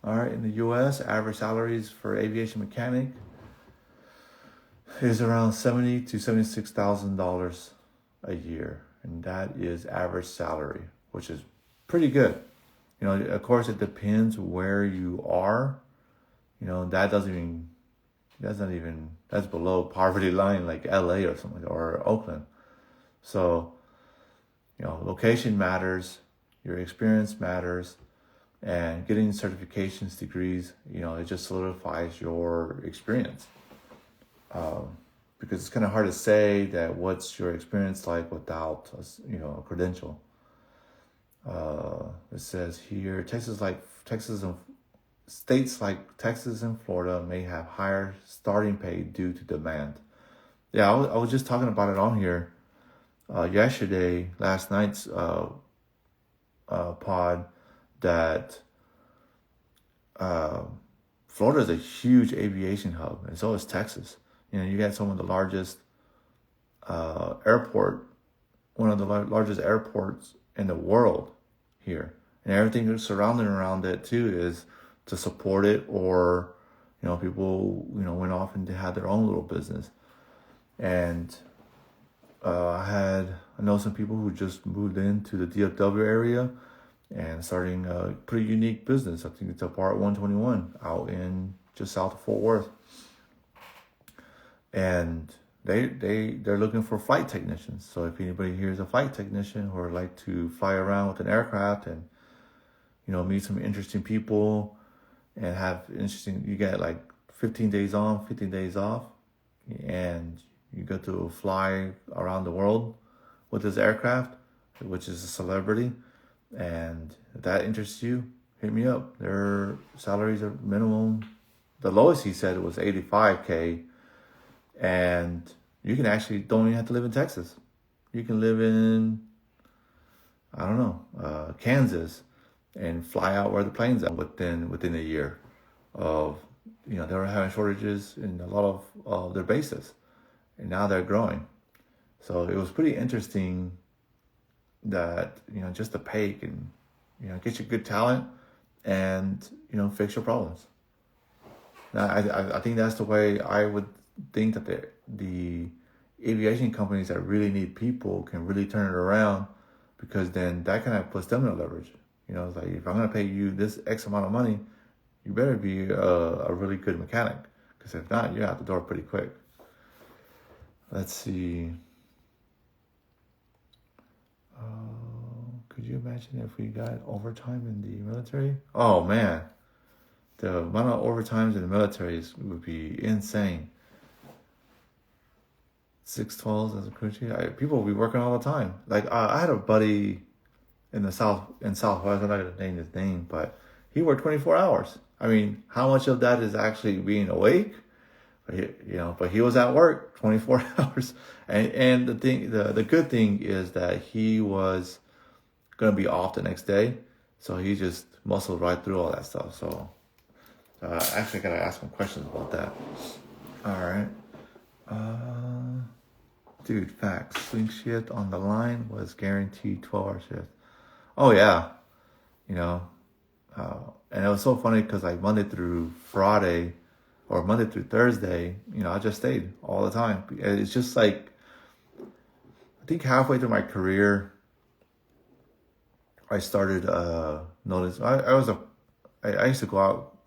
All right, in the U.S., average salaries for aviation mechanic is around $70,000 to $76,000 a year, and that is average salary, which is pretty good. Of course, it depends where you are. That's below poverty line, like LA or something, or Oakland. So, location matters, your experience matters, and getting certifications, degrees, it just solidifies your experience. Because it's kind of hard to say that what's your experience like without, a credential. It says here, states like Texas and Florida may have higher starting pay due to demand. Yeah, I was just talking about it on here last night's pod, that Florida is a huge aviation hub, and so is Texas. You got some of the largest one of the largest airports in the world here, and everything that's surrounding around it too is to support it, or people went off and had their own little business. And I know some people who just moved into the DFW area and starting a pretty unique business. I think it's a Part 121 out in just south of Fort Worth. And they're looking for flight technicians. So if anybody here is a flight technician or like to fly around with an aircraft and meet some interesting people and you get like 15 days on, 15 days off, and you get to fly around the world with this aircraft, which is a celebrity, and if that interests you, hit me up. Their salaries are minimum. The lowest he said was $85K, and you can actually don't even have to live in Texas. You can live in, Kansas, and fly out where the planes are within a year of, they were having shortages in a lot of their bases, and now they're growing. So it was pretty interesting that, just the pay can, get you good talent and, fix your problems. Now, I think that's the way I would think that the aviation companies that really need people can really turn it around, because then that kind of puts them in leverage. It's like, if I'm going to pay you this X amount of money, you better be a really good mechanic, because if not, you're out the door pretty quick. Let's see. Could you imagine if we got overtime in the military? Oh man, the amount of overtimes in the military would be insane. 612s as a crew chief. People will be working all the time. Like I had a buddy in Southwest. I'm not gonna name his name, but he worked 24 hours. I mean, how much of that is actually being awake? But he was at work 24 hours. And the good thing is that he was gonna be off the next day, so he just muscled right through all that stuff. So actually, I gotta ask him questions about that. All right. Dude, facts. Swing shift on the line was guaranteed 12-hour shift. Oh yeah, and it was so funny because like Monday through Friday or Monday through Thursday, I just stayed all the time. It's just like, I think halfway through my career, I started noticing. I used to go out